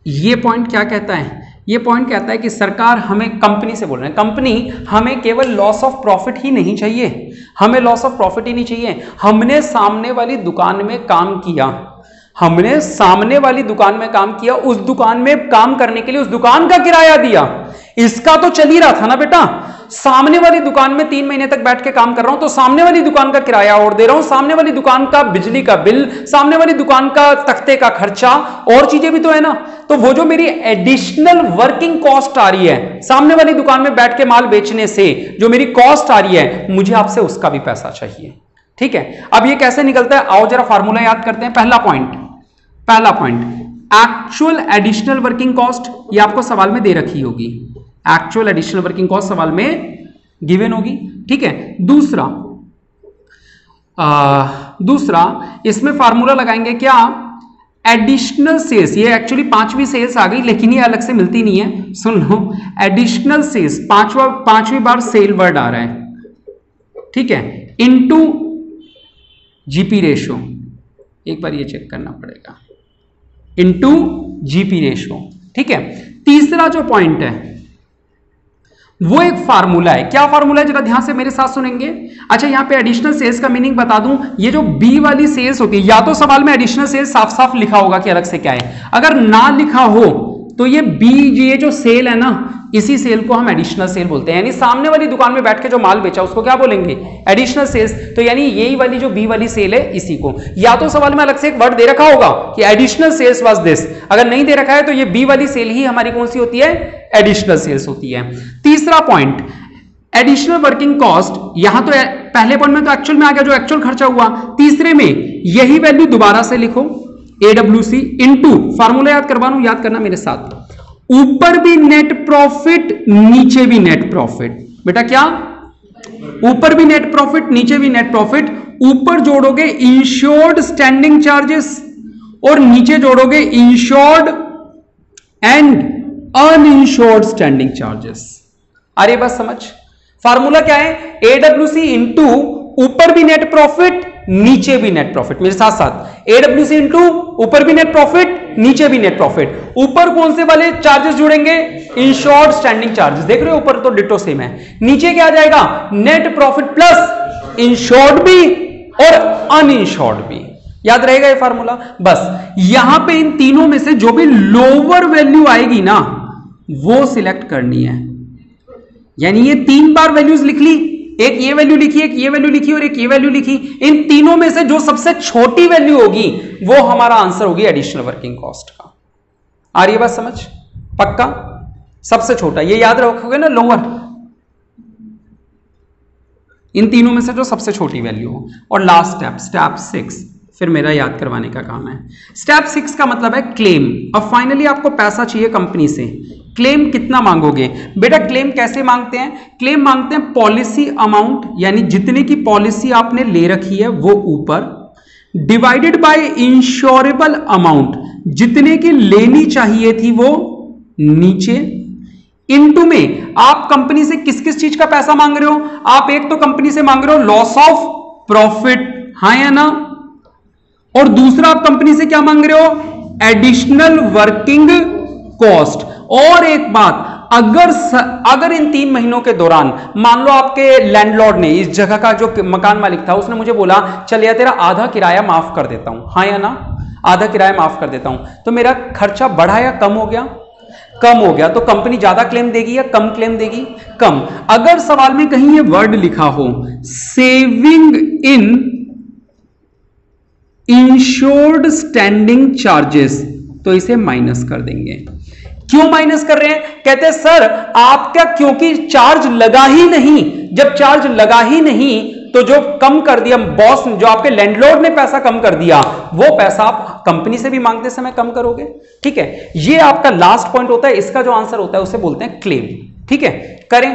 ये पॉइंट क्या कहता है, ये पॉइंट कहता है कि सरकार हमें, कंपनी से बोल रहे हैं, कंपनी हमें केवल लॉस ऑफ प्रॉफिट ही नहीं चाहिए, हमें लॉस ऑफ प्रॉफिट ही नहीं चाहिए, हमने सामने वाली दुकान में काम किया, हमने सामने वाली दुकान में काम किया, उस दुकान में काम करने के लिए उस दुकान का किराया दिया, इसका तो चल ही रहा था ना बेटा। सामने वाली दुकान में 3 महीने तक बैठ के काम कर रहा हूं तो सामने वाली दुकान का किराया और दे रहा हूं, सामने वाली दुकान का बिजली का बिल, सामने वाली दुकान का तख्ते का खर्चा, और चीजें भी तो है ना। तो वो जो मेरी एडिशनल वर्किंग कॉस्ट आ रही है सामने वाली दुकान में बैठ के माल बेचने से, जो मेरी कॉस्ट आ रही है, मुझे आपसे उसका भी पैसा चाहिए। ठीक है, अब ये कैसे निकलता है, आओ जरा फार्मूला याद करते हैं। पहला point actual additional working cost, ये आपको सवाल में दे रखी होगी, एक्चुअल एडिशनल वर्किंग कॉस्ट सवाल में गिवन होगी। ठीक है, दूसरा इसमें फार्मूला लगाएंगे क्या, एडिशनल सेल्स, ये एक्चुअली पांचवी सेल्स आ गई लेकिन ये अलग से मिलती नहीं है, सुन लो। एडिशनल सेल्स पांचवी बार सेल वर्ड आ रहा है, ठीक है, इनटू जीपी रेशो, एक बार ये चेक करना पड़ेगा, इनटू जीपी रेशो, ठीक है। तीसरा जो पॉइंट है वो एक फार्मूला है। क्या फार्मूला है, जरा ध्यान से मेरे साथ सुनेंगे। अच्छा, यहां पे एडिशनल सेल्स का मीनिंग बता दूं, ये जो बी वाली सेल्स होती है, या तो सवाल में एडिशनल सेल्स साफ साफ लिखा होगा कि अलग से क्या है, अगर ना लिखा हो तो ये बी, ये जो सेल है ना, इसी सेल को हम एडिशनल सेल बोलते हैं। यानी सामने वाली दुकान में बैठ के जो माल बेचा उसको क्या बोलेंगे, एडिशनल सेल्स। तो यानी यही वाली जो बी वाली सेल है इसी को, या तो सवाल में अलग से एक वर्ड दे रखा होगा कि एडिशनल सेल्स वाज दिस, अगर नहीं दे रखा है तो ये बी वाली सेल ही हमारी कौन सी होती है, एडिशनल सेल्स होती है। तीसरा पॉइंट, एडिशनल वर्किंग कॉस्ट, यहां तो पहले पॉइंट में तो एक्चुअल में आ गया जो एक्चुअल खर्चा हुआ, तीसरे में यही वैल्यू दोबारा से लिखो, एडब्ल्यूसी इनटू, फार्मूला याद करवा लूं, याद करना मेरे साथ, ऊपर भी नेट प्रॉफिट नीचे भी नेट प्रॉफिट। बेटा क्या, ऊपर भी नेट प्रॉफिट नीचे भी नेट प्रॉफिट, ऊपर जोड़ोगे इंश्योर्ड स्टैंडिंग चार्जेस और नीचे जोड़ोगे insured and uninsured standing charges. अरे बस समझ, फार्मूला क्या है, एडब्ल्यूसी इंटू ऊपर भी नेट प्रॉफिट नीचे भी नेट प्रॉफिट, मेरे साथ साथ, एडब्ल्यूसी इंटू ऊपर भी नेट प्रॉफिट नीचे भी नेट प्रॉफिट। ऊपर कौन से वाले चार्जेस जुड़ेंगे, इंश्योर्ड स्टैंडिंग चार्जेस, देख रहे हो ऊपर तो डिटो सेम है, नीचे क्या आ जाएगा, नेट प्रॉफिट प्लस इंश्योर्ड भी और अनइंश्योर्ड भी। याद रहेगा ये फार्मूला। बस यहां पे इन तीनों में से जो भी लोअर वैल्यू आएगी ना वो सिलेक्ट करनी है। यानी ये 3 बार वैल्यूज लिख ली, एक ये वैल्यू लिखी, एक ये वैल्यू लिखी और एक ये वैल्यू लिखी, इन तीनों में से जो सबसे छोटी वैल्यू होगी वो हमारा आंसर होगी एडिशनल वर्किंग कॉस्ट का। आ रही है बात समझ, पक्का, सबसे छोटा, ये याद रखोगे ना, लोअर, इन तीनों में से जो सबसे छोटी वैल्यू हो। और लास्ट स्टेप, स्टेप 6, फिर मेरा याद करवाने का काम है। स्टेप 6 का मतलब है क्लेम। अब फाइनली आपको पैसा चाहिए कंपनी से, क्लेम कितना मांगोगे बेटा, क्लेम कैसे मांगते हैं, क्लेम मांगते हैं पॉलिसी अमाउंट, यानी जितने की पॉलिसी आपने ले रखी है वो ऊपर, डिवाइडेड बाय इंश्योरेबल अमाउंट, जितने की लेनी चाहिए थी वो नीचे, इनटू में आप कंपनी से किस किस चीज का पैसा मांग रहे हो, आप एक तो कंपनी से मांग रहे हो लॉस ऑफ प्रॉफिट, हाँ या ना, और दूसरा आप कंपनी से क्या मांग रहे हो, एडिशनल वर्किंग कॉस्ट। और एक बात, अगर इन 3 महीनों के दौरान मान लो आपके लैंडलॉर्ड ने, इस जगह का जो मकान मालिक था, उसने मुझे बोला चल यार तेरा आधा किराया माफ कर देता हूं, हाँ या ना, आधा किराया माफ कर देता हूं, तो मेरा खर्चा बढ़ा या कम हो गया, कम हो गया, तो कंपनी ज्यादा क्लेम देगी या कम क्लेम देगी, कम। अगर सवाल में कहीं ये वर्ड लिखा हो saving in insured standing charges, तो इसे माइनस कर देंगे। क्यों माइनस कर रहे हैं, कहते हैं सर आपका क्योंकि चार्ज लगा ही नहीं, जब चार्ज लगा ही नहीं तो जो कम कर दिया बॉस, जो आपके लैंडलॉर्ड ने पैसा कम कर दिया, वो पैसा आप कंपनी से भी मांगते समय कम करोगे। ठीक है, ये आपका लास्ट पॉइंट होता है, इसका जो आंसर होता है उसे बोलते हैं क्लेम। ठीक है, करें।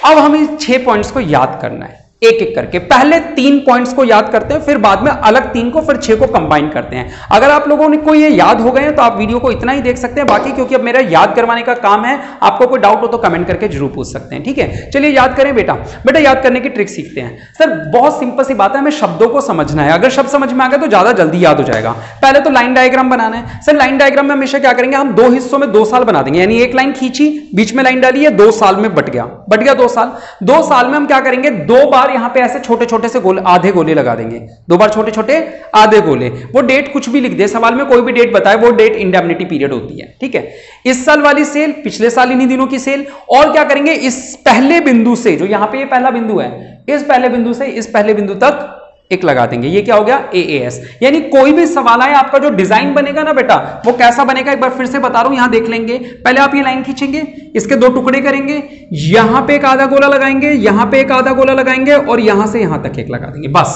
अब हमें 6 पॉइंट्स को याद करना है एक एक करके। पहले 3 पॉइंट्स को याद करते हैं, फिर बाद में अलग 3 को, फिर 6 को कंबाइन करते हैं। अगर आप लोगों को ये याद हो गए हैं तो आप वीडियो को इतना ही देख सकते हैं, बाकी क्योंकि अब मेरा याद करवाने का काम है, आपको कोई डाउट हो तो कमेंट करके जरूर पूछ सकते हैं। ठीक है, चलिए याद करें बेटा। बेटा याद करने की ट्रिक सीखते हैं। सर बहुत सिंपल सी बात है, हमें शब्दों को समझना है, अगर शब्द समझ में आ गए तो ज्यादा जल्दी याद हो जाएगा। पहले तो लाइन डायग्राम बनाना है। सर लाइन डायग्राम में हमेशा क्या करेंगे, हम 2 हिस्सों में 2 साल बना देंगे, यानी एक लाइन खींची, बीच में लाइन डाली है, 2 साल में बट गया 2 साल। 2 साल में हम क्या करेंगे, 2 बार यहां पे ऐसे छोटे छोटे से गोले, आधे गोले लगा देंगे, 2 बार छोटे छोटे आधे गोले। वो डेट कुछ भी लिख दे, सवाल में कोई भी डेट बताए, वो डेट इंडेमनिटी पीरियड होती है। ठीक है, इस साल वाली सेल, पिछले साल इन्हीं दिनों की सेल। और क्या करेंगे, इस पहले बिंदु से, जो यहां पे ये पहला बिंदु है, इस पहले बिंदु से इस पहले बिंदु तक एक लगा देंगे। ये क्या हो गया, AAS। यानी कोई भी सवाल आए, आपका जो डिजाइन बनेगा ना बेटा, वो कैसा बनेगा एक बार फिर से बता रहा हूं, यहां देख लेंगे। पहले आप ये लाइन खींचेंगे, इसके 2 टुकड़े करेंगे, यहां पे एक आधा गोला लगाएंगे, यहां पे एक आधा गोला लगाएंगे, और यहां से यहां तक एक लगा देंगे। बस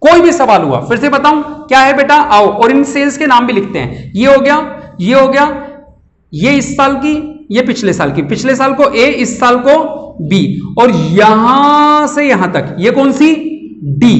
कोई भी सवाल हुआ, फिर से बताऊं क्या है बेटा, आओ। और इन सेल्स के नाम भी लिखते हैं। ये हो गया, ये हो गया, ये इस साल की, ये पिछले साल की, पिछले साल को A, इस साल को B, और यहां से यहां तक ये कौन सी, D।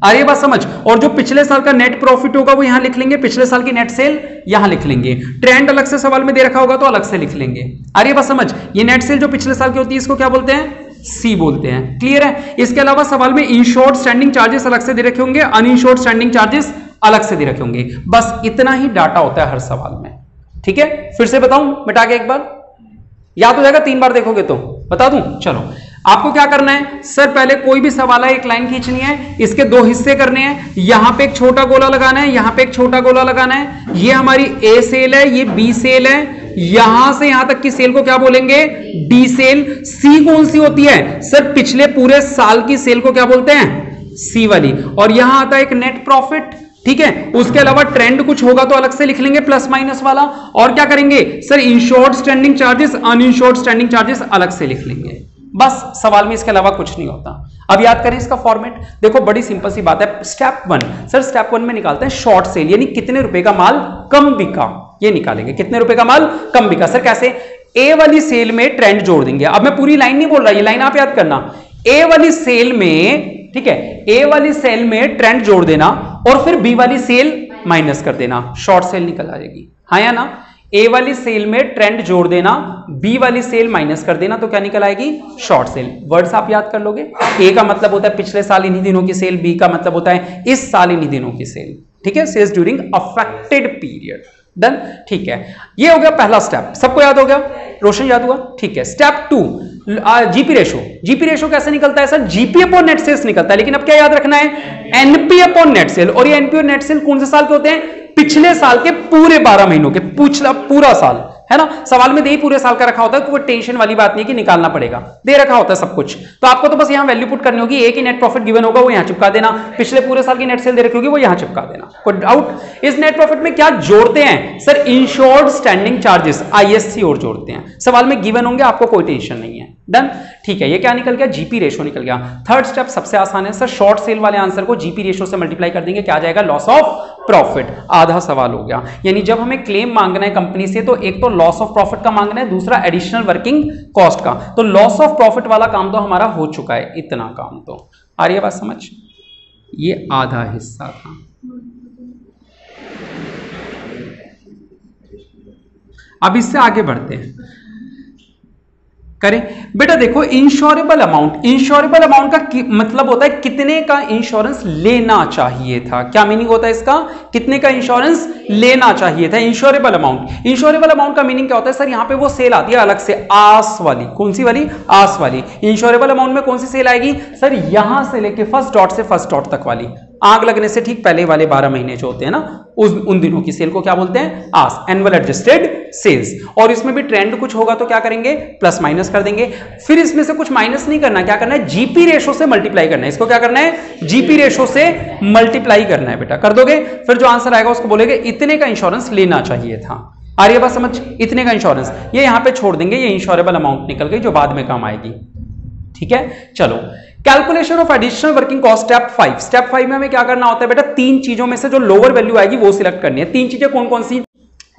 आ रही है बात समझ। और जो पिछले साल का नेट प्रॉफिट होगा वो यहां लिख लेंगे, पिछले साल की नेट सेल यहां लिख लेंगे, ट्रेंड अलग से सवाल में दे रखा होगा तो अलग से लिख लेंगे। आ रही है बात समझ। ये नेट सेल जो पिछले साल की होती है इसको क्या बोलते हैं, सी बोलते हैं। क्लियर है। इसके अलावा सवाल में इंश्योर्ड स्टैंडिंग चार्जेस अलग से दे रखे होंगे, अनइंश्योर्ड स्टैंडिंग चार्जेस अलग से दे रखे होंगे। बस इतना ही डाटा होता है हर सवाल में। ठीक है, फिर से बताऊं मिटा के एक बार, याद हो जाएगा 3 बार देखोगे तो। बता दूं, चलो आपको क्या करना है सर, पहले कोई भी सवाल है एक लाइन खींचनी है, इसके 2 हिस्से करने हैं, यहां पे एक छोटा गोला लगाना है, यहां पे एक छोटा गोला लगाना है। ये हमारी ए सेल है, ये बी सेल है, यहां से यहां तक की सेल को क्या बोलेंगे, डी सेल। सी कौन सी होती है सर, पिछले पूरे साल की सेल को क्या बोलते हैं, सी वाली। और यहां आता है एक नेट प्रॉफिट। ठीक है, उसके अलावा ट्रेंड कुछ होगा तो अलग से लिख लेंगे प्लस माइनस वाला। और क्या करेंगे sir, insured standing charges, uninsured standing charges अलग से लिख लेंगे। बस सवाल में इसके अलावा कुछ नहीं होता। अब याद करें इसका फॉर्मेट, देखो बड़ी सिंपल सी बात है। स्टेप 1 सर, स्टेप 1 में निकालते हैं शॉर्ट सेल, यानी कितने रुपए का माल कम बिका, ये निकालेंगे कितने रुपए का माल कम बिका। सर कैसे, ए वाली सेल में ट्रेंड जोड़ देंगे। अब मैं पूरी लाइन नहीं बोल रहा, ये लाइन आप याद करना। ए वाली सेल में, ठीक है, ए वाली सेल में ट्रेंड जोड़ देना और फिर बी वाली सेल माइनस कर देना, शॉर्ट सेल निकल आएगी। हाँ या ना, ए वाली सेल में ट्रेंड जोड़ देना, बी वाली सेल माइनस कर देना, तो क्या निकल आएगी, शॉर्ट सेल। वर्ड्स आप याद कर लोगे। ए का मतलब होता है पिछले साल इन्हीं दिनों की सेल, बी का मतलब होता है इस साल इन्हीं दिनों की सेल। ठीक है, sales during affected period. Done, ठीक है, ये हो गया पहला स्टेप। सबको याद हो गया, रोशन याद हुआ। ठीक है, step 2 GP ratio. GP ratio कैसे निकलता है sir, GP upon net sales निकलता है। लेकिन अब क्या याद रखना है, एनपी अपॉन नेट सेल। और ये एनपी और नेट सेल कौन से साल के होते हैं, पिछले साल के पूरे 12 महीनों के, पूरा साल है ना। सवाल में दे ही पूरे साल का रखा होता है, कोई टेंशन वाली बात नहीं कि निकालना पड़ेगा, दे रखा होता है सब कुछ। तो आपको तो बस यहां वैल्यू पुट करनी होगी, एक ही नेट प्रॉफिट गिवन होगा वो यहां चिपका देना, पिछले पूरे साल की नेट सेल दे रखी होगी वो यहां चिपका देना। कोई डाउट। इस नेट प्रॉफिट में क्या जोड़ते हैं sir, insured standing charges, ISC और जोड़ते हैं। सवाल में गिवन होंगे, आपको कोई टेंशन नहीं है। डन, ठीक है, ये क्या निकल गया, जीपी रेशो निकल गया। थर्ड स्टेप सबसे आसान है सर, शॉर्ट सेल वाले आंसर को जीपी रेशो से मल्टीप्लाई कर देंगे, क्या आ जाएगा, लॉस ऑफ प्रॉफिट। आधा सवाल हो गया। यानी जब हमें क्लेम मांगना है कंपनी से तो एक तो लॉस ऑफ प्रॉफिट का मांगना है, दूसरा एडिशनल वर्किंग कॉस्ट का। तो लॉस ऑफ प्रॉफिट वाला काम तो हमारा हो चुका है, इतना काम तो। आ रही है बात समझ, ये आधा हिस्सा था। अब इससे आगे बढ़ते हैं, करें बेटा। देखो इंश्योरेबल अमाउंट, इंश्योरेबल अमाउंट का मतलब होता है कितने का इंश्योरेंस लेना चाहिए था। क्या मीनिंग होता है इसका, कितने का इंश्योरेंस लेना चाहिए था, इंश्योरेबल अमाउंट। इंश्योरेबल अमाउंट का मीनिंग क्या होता है सर, यहां पे वो सेल आती है अलग से, आस वाली। कौन सी वाली, आस वाली। इंश्योरेबल अमाउंट में कौन सी सेल आएगी सर, यहां से लेके फर्स्ट डॉट से फर्स्ट डॉट तक वाली, आग लगने से ठीक पहले वाले 12 महीने जो होते हैं ना, उन दिनों की सेल को क्या बोलते हैं, आस, एनुअल एडजस्टेड सेल्स। और इसमें भी ट्रेंड कुछ होगा तो क्या करेंगे, प्लस माइनस कर देंगे। फिर इसमें से कुछ माइनस नहीं करना, क्या करना है, जीपी रेशो से मल्टीप्लाई करना है। इसको क्या करना है, जीपी रेशो से मल्टीप्लाई करना है बेटा, कर दोगे। फिर जो आंसर आएगा उसको बोलेगे इतने का इंश्योरेंस लेना चाहिए था। आ रही है बात समझ, इतने का इंश्योरेंस, ये यहां पे छोड़ देंगे, ये इंश्योरेबल अमाउंट निकल गई जो बाद में काम आएगी। ठीक है, चलो calculation of additional working cost step 5। Step 5 में हमें क्या करना होता है बेटा, 3 चीजों में से जो लोअर वैल्यू आएगी वो सिलेक्ट करनी है। 3 चीजें कौन कौन सी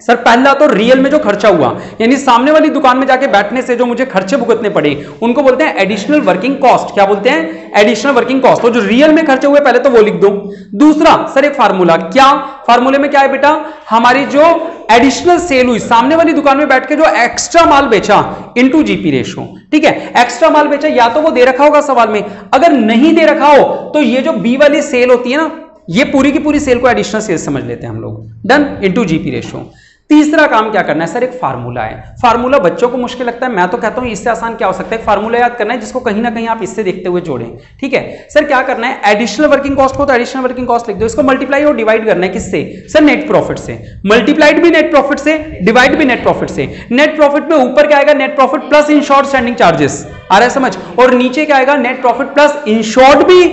सर, पहला तो रियल में जो खर्चा हुआ, यानी सामने वाली दुकान में जाके बैठने से जो मुझे खर्चे भुगतने पड़े, उनको बोलते हैं एडिशनल वर्किंग कॉस्ट। क्या बोलते हैं, एडिशनल वर्किंग कॉस्ट। तो जो रियल में खर्चे हुए पहले तो वो लिख दो। दूसरा सर एक फार्मूला, क्या फार्मूले में क्या है बेटा, हमारी जो एडिशनल सेल हुई, सामने वाली दुकान में बैठ के जो एक्स्ट्रा माल बेचा इनटू जीपी रेशो। ठीक है, एक्स्ट्रा माल बेचा या तो वो दे रखा होगा सवाल में, अगर नहीं दे रखा हो तो ये जो बी वाली सेल होती है ना, ये पूरी की पूरी सेल को एडिशनल सेल समझ लेते हैं हम लोग। Done, into GP ratio. तीसरा काम क्या करना है सर, एक फार्मूला है। फार्मूला बच्चों को मुश्किल लगता है, मैं तो कहता हूं इससे आसान क्या हो सकता है, फार्मूला याद करना है जिसको कहीं ना कहीं आप इससे देखते हुए जोड़ें। ठीक है सर, क्या करना है, एडिशनल वर्किंग कॉस्ट को तो एडिशनल वर्किंग कॉस्ट लिख दो, इसको मल्टीप्लाई और डिवाइड करना है किससे सर, नेट प्रॉफिट से। मल्टीप्लाइड भी नेट प्रॉफिट से, डिवाइड भी नेट प्रॉफिट से। नेट प्रॉफिट में ऊपर क्या आएगा, net profit plus insured standing charges, आ रहा है समझ, और नीचे क्या आएगा, नेट प्रॉफिट प्लस इंश्योर्ड भी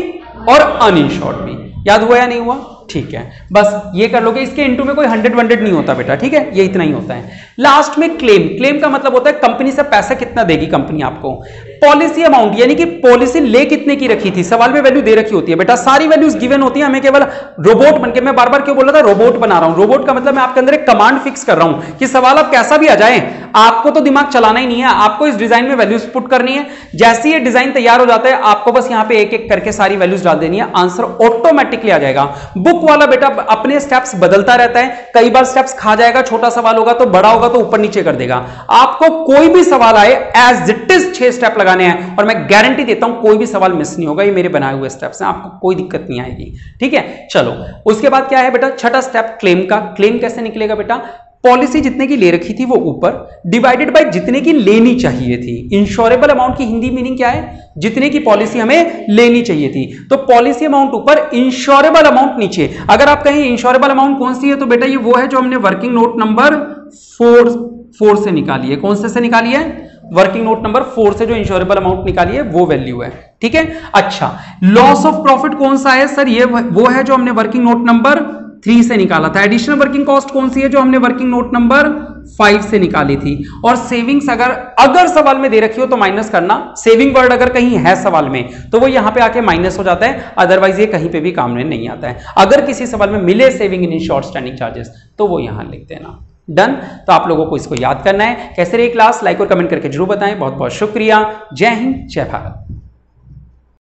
और अनइंश्योर्ड भी। याद हुआ या नहीं हुआ, ठीक है, बस ये कर लोगे। इसके इनटू में कोई 100 नहीं होता बेटा, ठीक है, ये इतना ही होता है। लास्ट में क्लेम। क्लेम का मतलब होता है कंपनी से पैसा कितना देगी कंपनी आपको। पॉलिसी अमाउंट यानी कि पॉलिसी ले कितने की रखी थी, सवाल में वैल्यू दे रखी होती है बेटा, सारी वैल्यूज गिवन होती है, हमें केवल रोबोट बनके, मैं बार बार क्यों बोल रहा था रोबोट बना रहा हूं, रोबोट का मतलब मैं आपके अंदर एक कमांड फिक्स कर रहा हूं कि सवाल आप कैसा भी आ जाए आपको तो दिमाग चलाना ही नहीं है, आपको इस डिजाइन में वैल्यूज पुट करनी है। जैसे ये डिजाइन तैयार हो जाता है आपको बस यहां पे एक एक करके सारी वैल्यूज डाल देनी है, आंसर ऑटोमेटिकली आ जाएगा। बुक वाला बेटा अपने स्टेप्स बदलता रहता है, कई बार स्टेप्स खा जाएगा, छोटा सवाल होगा तो बड़ा होगा तो ऊपर नीचे कर देगा। आपको कोई भी सवाल आए एज इट इज 6 स्टेप लगाने हैं और मैं गारंटी देता हूं कोई भी सवाल मिस नहीं होगा, ये मेरे बनाए हुए स्टेप्स हैं, आपको कोई दिक्कत नहीं आएगी। ठीक है, चलो उसके बाद क्या है बेटा, छठा स्टेप क्लेम का। क्लेम कैसे निकलेगा बेटा, पॉलिसी जितने की ले रखी थी वो ऊपर डिवाइडेड बाय जितने की लेनी चाहिए थी। इंश्योरेबल अमाउंट की हिंदी मीनिंग क्या है, जितने की पॉलिसी हमें लेनी चाहिए थी, तो पॉलिसी अमाउंट ऊपर, इंश्योरेबल अमाउंट नीचे। अगर आप कहें इंश्योरेबल अमाउंट कौन सी है तो बेटा ये वो है जो हमने वर्किंग नोट नंबर 4 से निकाली है। कौन से निकाली है, वर्किंग नोट नंबर 4 से जो इंश्योरेबल अमाउंट निकाली है वो वैल्यू है। ठीक है, अच्छा लॉस ऑफ प्रॉफिट कौन सा है सर, ये वो है जो हमने वर्किंग नोट नंबर 3 से निकाला था। एडिशनल वर्किंग कॉस्ट कौन सी है, जो हमने वर्किंग नोट नंबर 5 से निकाली थी। और सेविंग्स अगर सवाल में दे रखी हो तो माइनस करना, सेविंग वर्ड अगर कहीं है सवाल में तो वो यहां पे आके माइनस हो जाता है, अदरवाइज ये कहीं पे भी काम में नहीं आता है। अगर किसी सवाल में मिले saving in short standing charges तो वो यहां लिख देना। डन, तो आप लोगों को इसको याद करना है। कैसे रही क्लास, लाइक और कमेंट करके जरूर बताएं। बहुत बहुत शुक्रिया, जय हिंद जय भारत।